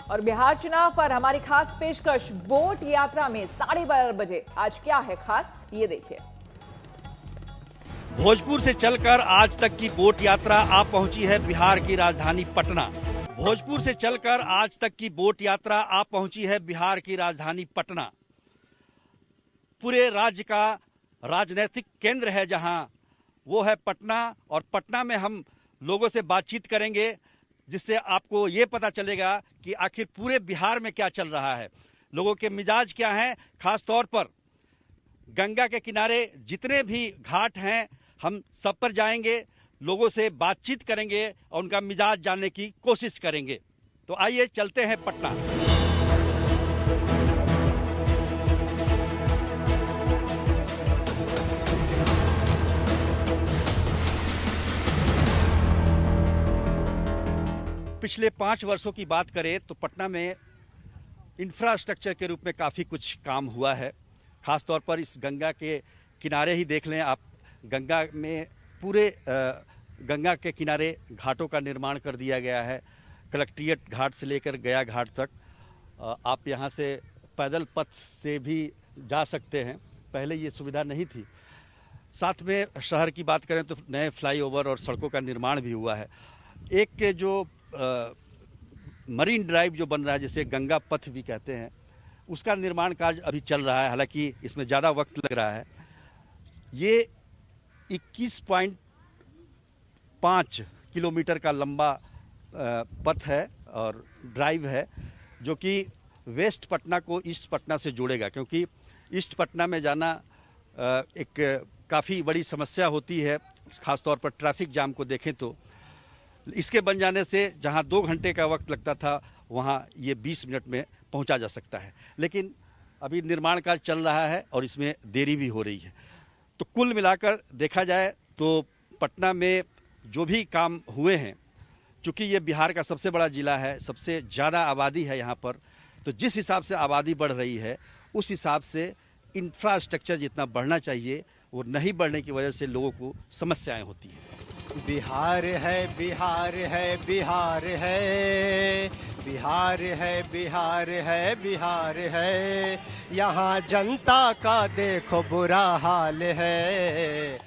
और बिहार चुनाव पर हमारी खास पेशकश बोट यात्रा में 12:30 बजे। आज क्या है खास, ये देखिए। भोजपुर से चलकर आज तक की बोट यात्रा आ पहुंची है बिहार की राजधानी पटना। भोजपुर से चलकर आज तक की बोट यात्रा आ पहुंची है बिहार की राजधानी पटना। पूरे राज्य का राजनीतिक केंद्र है जहां, वो है पटना। और पटना में हम लोगों से बातचीत करेंगे, जिससे आपको ये पता चलेगा कि आखिर पूरे बिहार में क्या चल रहा है, लोगों के मिजाज क्या हैं। खास तौर पर गंगा के किनारे जितने भी घाट हैं, हम सब पर जाएंगे, लोगों से बातचीत करेंगे और उनका मिजाज जानने की कोशिश करेंगे। तो आइए चलते हैं पटना। पिछले 5 वर्षों की बात करें तो पटना में इंफ्रास्ट्रक्चर के रूप में काफ़ी कुछ काम हुआ है। खास तौर पर इस गंगा के किनारे ही देख लें आप, गंगा में पूरे गंगा के किनारे घाटों का निर्माण कर दिया गया है। कलेक्ट्रेट घाट से लेकर गया घाट तक आप यहाँ से पैदल पथ से भी जा सकते हैं, पहले ये सुविधा नहीं थी। साथ में शहर की बात करें तो नए फ्लाईओवर और सड़कों का निर्माण भी हुआ है। एक के जो मरीन ड्राइव जो बन रहा है, जिसे गंगा पथ भी कहते हैं, उसका निर्माण कार्य अभी चल रहा है, हालांकि इसमें ज़्यादा वक्त लग रहा है। ये 21.5 किलोमीटर का लंबा पथ है और ड्राइव है, जो कि वेस्ट पटना को ईस्ट पटना से जोड़ेगा। क्योंकि ईस्ट पटना में जाना एक काफ़ी बड़ी समस्या होती है, खासतौर पर ट्रैफिक जाम को देखें तो। इसके बन जाने से जहां 2 घंटे का वक्त लगता था, वहां ये 20 मिनट में पहुंचा जा सकता है। लेकिन अभी निर्माण कार्य चल रहा है और इसमें देरी भी हो रही है। तो कुल मिलाकर देखा जाए तो पटना में जो भी काम हुए हैं, चूँकि ये बिहार का सबसे बड़ा जिला है, सबसे ज़्यादा आबादी है यहाँ पर, तो जिस हिसाब से आबादी बढ़ रही है उस हिसाब से इंफ्रास्ट्रक्चर जितना बढ़ना चाहिए वो नहीं बढ़ने की वजह से लोगों को समस्याएं होती हैं। बिहार है, बिहार है, बिहार है, बिहार है, बिहार है, बिहार है, यहाँ जनता का देखो बुरा हाल है।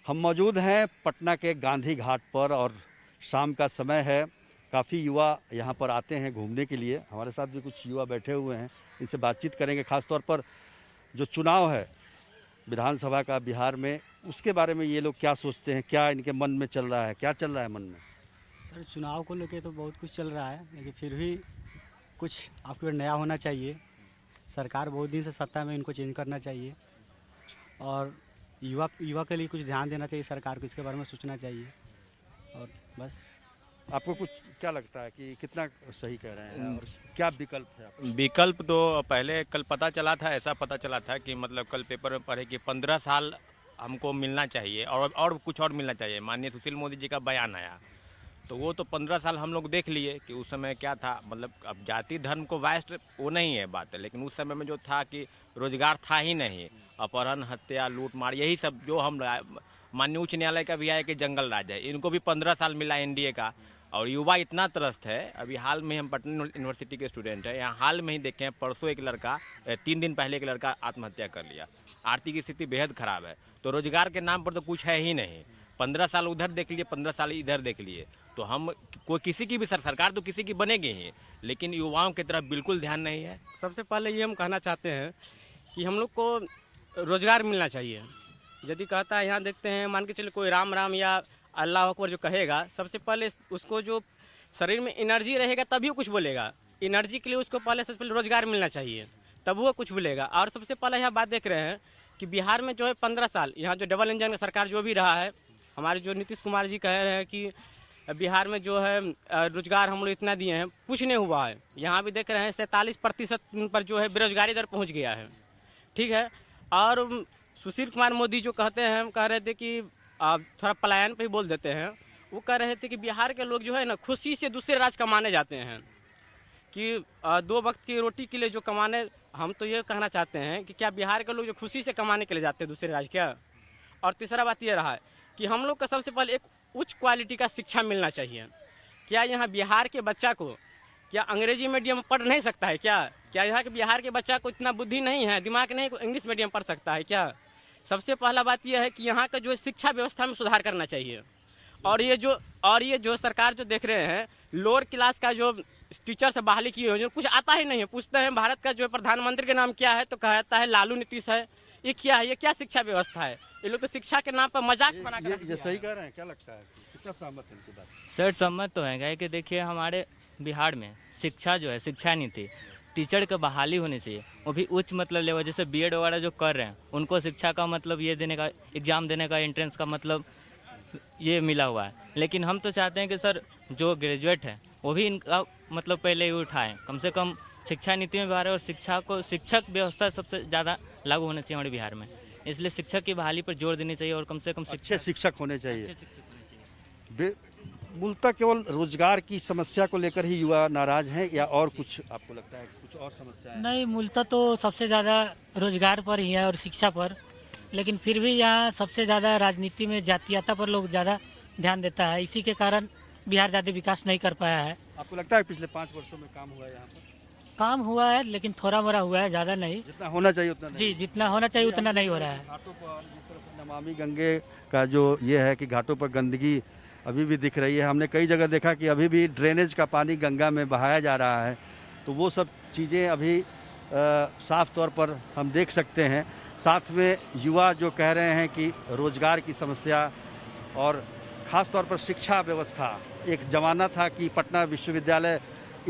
हम मौजूद हैं पटना के गांधी घाट पर और शाम का समय है। काफ़ी युवा यहाँ पर आते हैं घूमने के लिए। हमारे साथ भी कुछ युवा बैठे हुए हैं, इनसे बातचीत करेंगे। खासतौर पर जो चुनाव है विधानसभा का बिहार में, उसके बारे में ये लोग क्या सोचते हैं, क्या इनके मन में चल रहा है, क्या चल रहा है मन में? सर, चुनाव को लेके तो बहुत कुछ चल रहा है, लेकिन फिर भी कुछ आपको नया होना चाहिए। सरकार बहुत दिन से सत्ता में, इनको चेंज करना चाहिए और युवा के लिए कुछ ध्यान देना चाहिए सरकार को, इसके बारे में सोचना चाहिए। और बस आपको कुछ क्या लगता है कि कितना सही कह रहे हैं और क्या विकल्प है आपको? विकल्प तो पहले कल पता चला था, ऐसा पता चला था कि मतलब कल पेपर में पढ़े कि 15 साल हमको मिलना चाहिए और कुछ और मिलना चाहिए। माननीय सुशील मोदी जी का बयान आया, तो वो तो 15 साल हम लोग देख लिए कि उस समय क्या था। मतलब अब जाति धर्म को वास्ट वो नहीं है बात, लेकिन उस समय में जो था कि रोजगार था ही नहीं, अपहरण, हत्या, लूट मार, यही सब जो हम माननीय उच्च न्यायालय का भी आया कि जंगल राज है। इनको भी 15 साल मिला एनडीए का। और युवा इतना त्रस्त है, अभी हाल में हम पटना यूनिवर्सिटी के स्टूडेंट हैं, यहाँ हाल में ही देखे हैं, परसों एक लड़का 3 दिन पहले एक लड़का आत्महत्या कर लिया। आर्थिक स्थिति बेहद खराब है, तो रोजगार के नाम पर तो कुछ है ही नहीं। 15 साल उधर देख लिए, 15 साल इधर देख लिए, तो हम कोई किसी की भी सरकार तो किसी की बनेगी ही, लेकिन युवाओं की तरफ बिल्कुल ध्यान नहीं है। सबसे पहले ये हम कहना चाहते हैं कि हम लोग को रोजगार मिलना चाहिए। यदि कहता है, यहाँ देखते हैं, मान के चले कोई राम राम या अल्लाह अकबर जो कहेगा, सबसे पहले उसको जो शरीर में एनर्जी रहेगा तभी वो कुछ बोलेगा। एनर्जी के लिए उसको सबसे पहले रोजगार मिलना चाहिए, तब वो कुछ बोलेगा। और सबसे पहले यहाँ बात देख रहे हैं कि बिहार में जो है 15 साल यहाँ जो डबल इंजन का सरकार जो भी रहा है, हमारे जो नीतीश कुमार जी कह रहे हैं कि बिहार में जो है रोजगार हम लोग इतना दिए हैं, कुछ नहीं हुआ है। यहाँ भी देख रहे हैं 47% पर जो है बेरोजगारी दर पहुँच गया है, ठीक है। और सुशील कुमार मोदी जो कहते हैं, हम कह रहे थे कि थोड़ा पलायन पे ही बोल देते हैं। वो कह रहे थे कि बिहार के लोग जो है ना खुशी से दूसरे राज्य कमाने जाते हैं, कि 2 वक्त की रोटी के लिए जो कमाने। हम तो ये कहना चाहते हैं कि क्या बिहार के लोग जो खुशी से कमाने के लिए जाते हैं दूसरे राज्य, क्या? और तीसरा बात ये रहा है कि हम लोग को सबसे पहले एक उच्च क्वालिटी का शिक्षा मिलना चाहिए। क्या यहाँ बिहार के बच्चा को क्या अंग्रेजी मीडियम पढ़ नहीं सकता है क्या? क्या यहाँ के बिहार के बच्चा को इतना बुद्धि नहीं है, दिमाग नहीं, इंग्लिश मीडियम पढ़ सकता है क्या? सबसे पहला बात यह है कि यहाँ का जो शिक्षा व्यवस्था में सुधार करना चाहिए। और ये जो सरकार जो देख रहे हैं, लोअर क्लास का जो टीचर से बहाली की है, जो कुछ आता ही नहीं है। पूछते हैं भारत का जो प्रधानमंत्री का नाम क्या है, तो कहता है लालू नीतीश है। ये क्या है? ये क्या शिक्षा व्यवस्था है? ये लोग तो शिक्षा के नाम पर मजाक बना कर ये सही कह रहे हैं, क्या लगता है, कितना सहमत है इनकी बात? सर सहमत तो है कि देखिए हमारे बिहार में शिक्षा जो है, शिक्षा नीति, टीचर का बहाली होनी चाहिए, वो भी उच्च मतलब लेवल, जैसे बीएड वगैरह जो कर रहे हैं उनको शिक्षा का मतलब ये देने का, एग्जाम देने का, एंट्रेंस का मतलब ये मिला हुआ है। लेकिन हम तो चाहते हैं कि सर जो ग्रेजुएट है वो भी इनका मतलब पहले ही उठाएं, कम से कम शिक्षा नीति में बाहर, और शिक्षक व्यवस्था सबसे ज़्यादा लागू होना चाहिए हमारे बिहार में। इसलिए शिक्षक की बहाली पर जोर देनी चाहिए और कम से कम अच्छे शिक्षक होने चाहिए। मूलतः केवल रोजगार की समस्या को लेकर ही युवा नाराज हैं या और कुछ आपको लगता है, कुछ और समस्या है? नहीं, मूलतः तो सबसे ज़्यादा रोजगार पर ही है और शिक्षा पर, लेकिन फिर भी यहाँ सबसे ज़्यादा राजनीति में जातीयता पर लोग ज़्यादा ध्यान देता है। इसी के कारण बिहार ज़्यादा विकास नहीं कर पाया है। आपको लगता है पिछले 5 वर्षों में काम हुआ है यहाँ पर? काम हुआ है लेकिन थोड़ा मोड़ा हुआ है, ज़्यादा नहीं। जितना होना चाहिए उतना नहीं। जी, जितना होना चाहिए उतना नहीं हो रहा है। घाटों पर जिस तरह से नमामि गंगे का जो ये है कि घाटों पर गंदगी अभी भी दिख रही है। हमने कई जगह देखा कि अभी भी ड्रेनेज का पानी गंगा में बहाया जा रहा है। तो वो सब चीज़ें अभी साफ तौर पर हम देख सकते हैं। साथ में युवा जो कह रहे हैं कि रोजगार की समस्या और ख़ास तौर पर शिक्षा व्यवस्था, एक ज़माना था कि पटना विश्वविद्यालय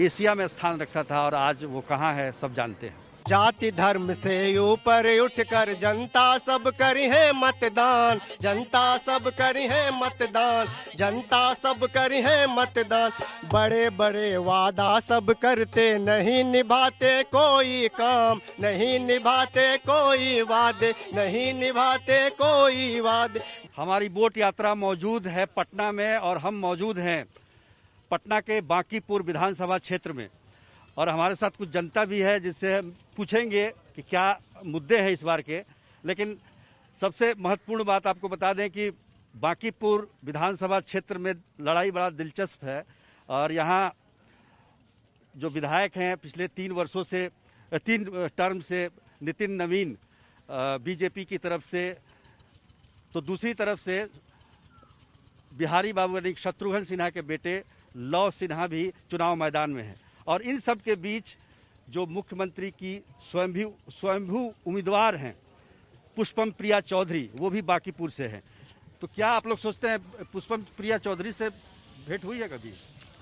एशिया में स्थान रखता था और आज वो कहाँ है सब जानते हैं। जाति धर्म से ऊपर उठकर जनता सब करी है मतदान, जनता सब करी है मतदान, जनता सब करी है मतदान। बड़े बड़े वादा सब करते नहीं निभाते कोई काम, नहीं निभाते कोई वादे, नहीं निभाते कोई वादे। हमारी बोट यात्रा मौजूद है पटना में और हम मौजूद हैं पटना के बांकीपुर विधानसभा क्षेत्र में, और हमारे साथ कुछ जनता भी है जिससे हम पूछेंगे कि क्या मुद्दे हैं इस बार के। लेकिन सबसे महत्वपूर्ण बात आपको बता दें कि बांकीपुर विधानसभा क्षेत्र में लड़ाई बड़ा दिलचस्प है और यहाँ जो विधायक हैं पिछले 3 टर्म से नितिन नवीन बीजेपी की तरफ से, तो दूसरी तरफ से बिहारी बाबू यानी शत्रुघ्न सिन्हा के बेटे लव सिन्हा भी चुनाव मैदान में हैं। और इन सब के बीच जो मुख्यमंत्री की स्वयंभू उम्मीदवार हैं पुष्पम प्रिया चौधरी, वो भी बांकीपुर से हैं। तो क्या आप लोग सोचते हैं पुष्पम प्रिया चौधरी से भेंट हुई है कभी?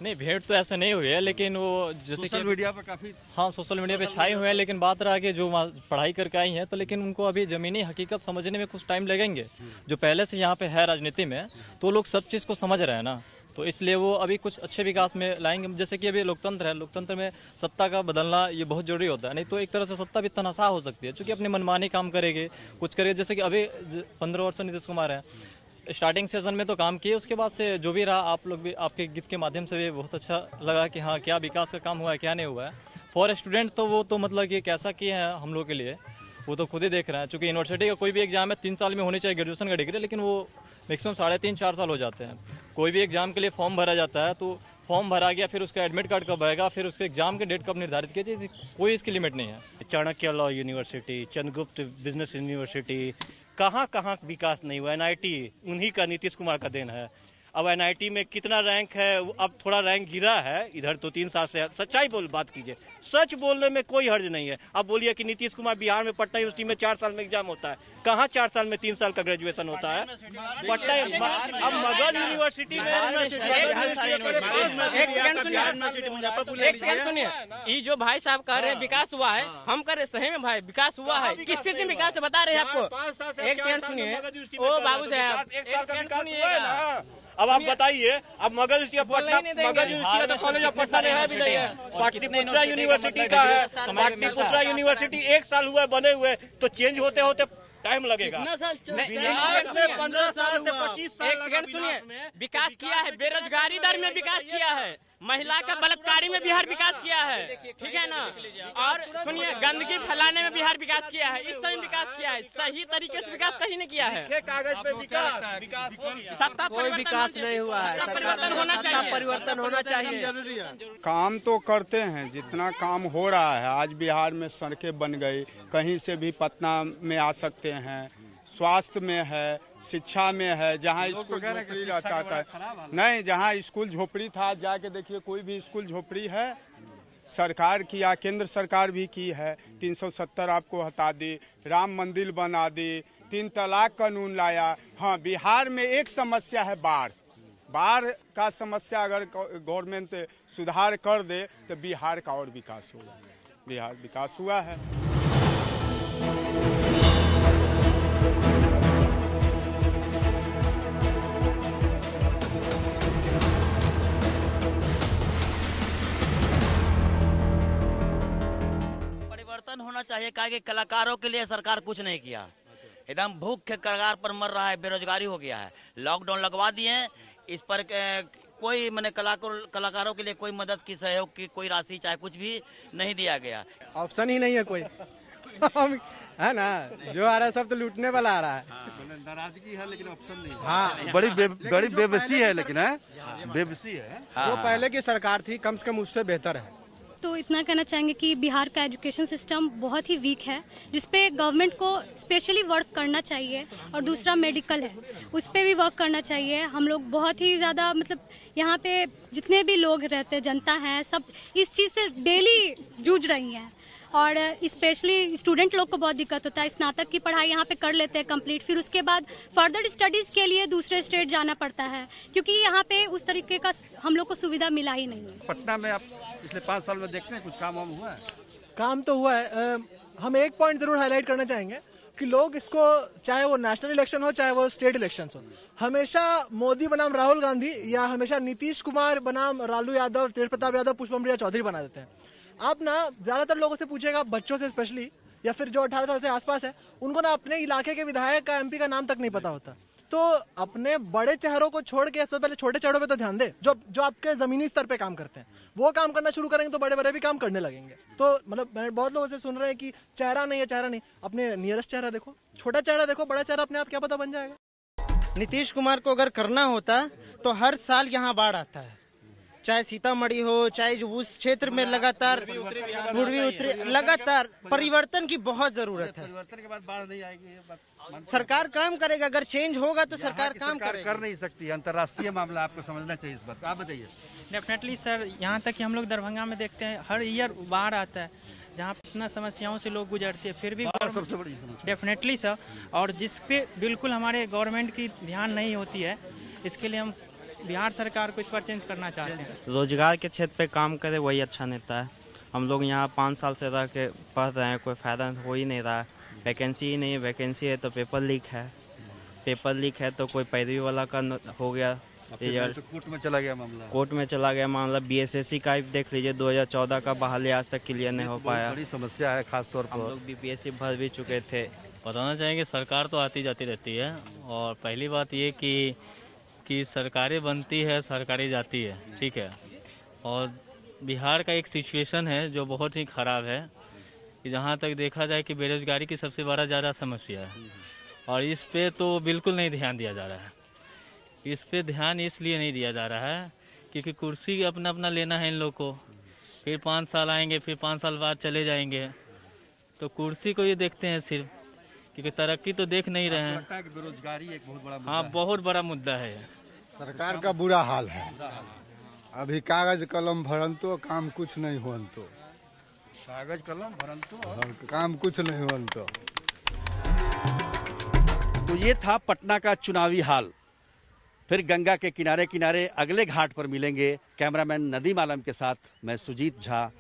नहीं, भेंट तो ऐसा नहीं हुई है, लेकिन वो जैसे सोशल मीडिया पर काफी, हाँ सोशल मीडिया पे छाए हुए हैं। लेकिन बात रहा कि जो पढ़ाई करके आई हैं, तो लेकिन उनको अभी जमीनी हकीकत समझने में कुछ टाइम लगेंगे। जो पहले से यहाँ पे है राजनीति में, तो लोग सब चीज़ को समझ रहे हैं ना, तो इसलिए वो अभी कुछ अच्छे विकास में लाएंगे। जैसे कि अभी लोकतंत्र है, लोकतंत्र में सत्ता का बदलना ये बहुत जरूरी होता है, नहीं तो एक तरह से सत्ता भी तनाशा हो सकती है, क्योंकि अपने मनमानी काम करेंगे, कुछ करेंगे। जैसे कि अभी 15 वर्ष नीतीश कुमार है, स्टार्टिंग सेशन में तो काम किए, उसके बाद से जो भी रहा, आप लोग भी आपके गीत के माध्यम से भी बहुत अच्छा लगा कि हाँ क्या विकास का काम हुआ है, क्या नहीं हुआ है। फॉर स्टूडेंट तो वो तो मतलब कि कैसा किए हैं हम लोग के लिए, वो तो खुद ही देख रहे हैं। चूँकि यूनिवर्सिटी का कोई भी एग्जाम है 3 साल में होनी चाहिए ग्रेजुएशन का डिग्री, लेकिन वो मैक्सिमम 3.5-4 साल हो जाते हैं। कोई भी एग्जाम के लिए फॉर्म भरा जाता है, तो फॉर्म भरा गया, फिर उसका एडमिट कार्ड कब आएगा, फिर उसके एग्जाम के डेट कब निर्धारित की जाए, कोई इसकी लिमिट नहीं है। Chanakya law university, Chandragupta business university, कहाँ कहाँ विकास नहीं हुआ। NIT उन्हीं का, नीतीश कुमार का देन है। अब NIT में कितना रैंक है, अब थोड़ा रैंक गिरा है इधर, तो 3 साल से सच्चाई बात कीजिए, सच बोलने में कोई हर्ज नहीं है। अब बोलिए कि नीतीश कुमार बिहार में पटना यूनिवर्सिटी में 4 साल में एग्जाम होता है, कहाँ 4 साल में 3 साल का ग्रेजुएशन होता है पटना। अब मगध यूनिवर्सिटी में ये जो भाई साहब कह रहे हैं विकास हुआ है, हम कह रहे सही में भाई विकास हुआ है। किस चीज में विकास बता रहे हैं आपको? एक सेकंड सुनिए ओ बाबू साहब, अब आप बताइए, अब मगध यूनिवर्सिटी का तो कॉलेज ऑफ पटना में है भी नहीं है, पाटलिपुत्रा यूनिवर्सिटी का है। पाटलिपुत्रा यूनिवर्सिटी 1 साल हुआ बने हुए, तो चेंज होते होते टाइम लगेगा। 15 साल से 25 साल। एक सेकंड सुनिए, विकास किया है, बेरोजगारी दर में विकास किया है, महिला का बलात्कारी में बिहार विकास किया है, ठीक है ना। और सुनिए, गंदगी फैलाने में बिहार विकास किया है, इस समय विकास किया है, सही तरीके से विकास कहीं नहीं किया है। कागज पे सत्ता कोई विकास नहीं हुआ है। परिवर्तन होना चाहिए, परिवर्तन होना चाहिए। काम तो करते हैं, जितना काम हो रहा है। आज बिहार में सड़कें बन गई, कहीं से भी पटना में आ सकते हैं, स्वास्थ्य में है, शिक्षा में है। जहाँ स्कूल झोपड़ी रहता था, नहीं, जहाँ स्कूल झोपड़ी था जाके देखिए, कोई भी स्कूल झोपड़ी है। सरकार किया, केंद्र सरकार भी की है। 370 आपको हटा दी, राम मंदिर बना दी, 3 तलाक कानून लाया। हाँ, बिहार में एक समस्या है बाढ़ का समस्या। अगर गवर्नमेंट सुधार कर दे तो बिहार का और विकास होगा। बिहार विकास हुआ है। परिवर्तन होना चाहिए, कहा कि कलाकारों के लिए सरकार कुछ नहीं किया। एकदम भूख के कगार पर मर रहा है, बेरोजगारी हो गया है। लॉकडाउन लगवा दिए हैं, इस पर कोई मैंने कलाकारों के लिए कोई मदद की, सहयोग की कोई राशि चाहे कुछ भी नहीं दिया गया। ऑप्शन ही नहीं है कोई है ना, जो आ रहा है सब तो लूटने वाला आ रहा है। नाराजगी है लेकिन ऑप्शन नहीं। हाँ, बड़ी बेबसी है, लेकिन बेबसी है। जो पहले की सरकार थी कम से कम उससे बेहतर है। तो इतना कहना चाहेंगे कि बिहार का एजुकेशन सिस्टम बहुत ही वीक है, जिसपे गवर्नमेंट को स्पेशली वर्क करना चाहिए। और दूसरा मेडिकल है, उस पर भी वर्क करना चाहिए। हम लोग बहुत ही ज़्यादा मतलब यहाँ पे जितने भी लोग रहते, जनता है, सब इस चीज़ से डेली जूझ रही हैं। और स्पेशली स्टूडेंट लोग को बहुत दिक्कत होता है। स्नातक की पढ़ाई यहाँ पे कर लेते हैं कंप्लीट, फिर उसके बाद फर्दर स्टडीज़ के लिए दूसरे स्टेट जाना पड़ता है, क्योंकि यहाँ पे उस तरीके का हम लोग को सुविधा मिला ही नहीं है। पटना में आप पिछले 5 साल में देखते हैं कुछ काम वाम हुआ है? काम तो हुआ है। हम एक पॉइंट जरूर हाईलाइट करना चाहेंगे कि लोग इसको, चाहे वो नेशनल इलेक्शन हो चाहे वो स्टेट इलेक्शन हो, हमेशा मोदी बनाम राहुल गांधी या हमेशा नीतीश कुमार बनाम लालू यादव, तेज प्रताप यादव, पुष्पम प्रिया चौधरी बना देते हैं। आप ना ज्यादातर लोगों से पूछेगा, बच्चों से स्पेशली, या फिर जो 18 साल से आसपास है, उनको ना अपने इलाके के विधायक का, एमपी का नाम तक नहीं पता होता। तो अपने बड़े चेहरों को छोड़ के सबसे पहले छोटे चेहरों पे तो ध्यान दे, जो आपके जमीनी स्तर पे काम करते हैं। वो काम करना शुरू करेंगे तो बड़े बड़े भी काम करने लगेंगे। तो मतलब मैंने बहुत लोगों से सुन रहे हैं कि चेहरा नहीं है, चेहरा नहीं। अपने नियरेस्ट चेहरा देखो, छोटा चेहरा देखो, बड़ा चेहरा अपने आप क्या पता बन जाएगा। नीतीश कुमार को अगर करना होता तो हर साल यहाँ बाढ़ आता है, चाहे सीतामढ़ी हो, चाहे जो उस क्षेत्र में लगातार पूर्वी उत्तरी, लगातार परिवर्तन की बहुत जरूरत है। परिवर्तन के बाद बाढ़ नहीं आएगी। सरकार काम करेगा, अगर चेंज होगा तो सरकार काम कर नहीं सकती। अंतर्राष्ट्रीय मामला, आपको समझना चाहिए इस बात। आप बताइए। डेफिनेटली सर, यहाँ तक कि हम लोग दरभंगा में देखते हैं हर ईयर बाढ़ आता है, जहाँ इतना समस्याओं से लोग गुजरते हैं, फिर भी सबसे बड़ी समस्या। डेफिनेटली सर, और जिस पे बिल्कुल हमारे गवर्नमेंट की ध्यान नहीं होती है, इसके लिए हम बिहार सरकार को इस पर चेंज करना चाहते हैं। रोजगार के क्षेत्र पे काम करे वही अच्छा नेता है। हम लोग यहाँ 5 साल से रह के पढ़ रहे हैं, कोई फायदा हो ही नहीं रहा है। वैकेंसी ही नहीं है, वैकेंसी है तो पेपर लीक है, पेपर लीक है तो कोई पैरवी वाला का हो गया रिजल्ट, कोर्ट में चला गया मामला। कोर्ट में चला गया मामला। बीएसएससी का देख लीजिए, 2014 का बहाली आज तक क्लियर नहीं हो पाया। बड़ी समस्या है, खासतौर पर हम लोग बीपीएससी भर भी चुके थे। बताना चाहेंगे सरकार तो आती जाती रहती है, और पहली बात ये कि सरकारें बनती है, सरकारें जाती है, ठीक है। और बिहार का एक सिचुएशन है जो बहुत ही ख़राब है, कि जहाँ तक देखा जाए कि बेरोजगारी की सबसे बड़ा ज़्यादा समस्या है, और इस पे तो बिल्कुल नहीं ध्यान दिया जा रहा है। इस पे ध्यान इसलिए नहीं दिया जा रहा है क्योंकि कुर्सी अपना अपना लेना है इन लोग को, फिर 5 साल आएंगे, फिर 5 साल बाद चले जाएंगे, तो कुर्सी को ये देखते हैं सिर्फ, क्योंकि तरक्की तो देख नहीं रहे हैं। बेरोजगारी एक बहुत बड़ा मुद्दा हाँ, बहुत बड़ा मुद्दा है। सरकार का बुरा हाल है। अभी कागज कलम भरंतो काम कुछ नहीं हुअंतो, कागज कलम भरंतो काम कुछ नहीं हुअंतो। तो ये था पटना का चुनावी हाल। फिर गंगा के किनारे किनारे अगले घाट पर मिलेंगे। कैमरामैन नदीम आलम के साथ मैं सुजीत झा,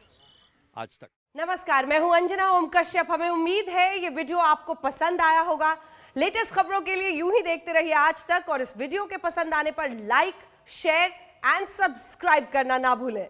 आज तक। नमस्कार, मैं हूं अंजना ओम कश्यप। हमें उम्मीद है ये वीडियो आपको पसंद आया होगा। लेटेस्ट खबरों के लिए यूं ही देखते रहिए आज तक, और इस वीडियो के पसंद आने पर लाइक, शेयर एंड सब्सक्राइब करना ना भूलें।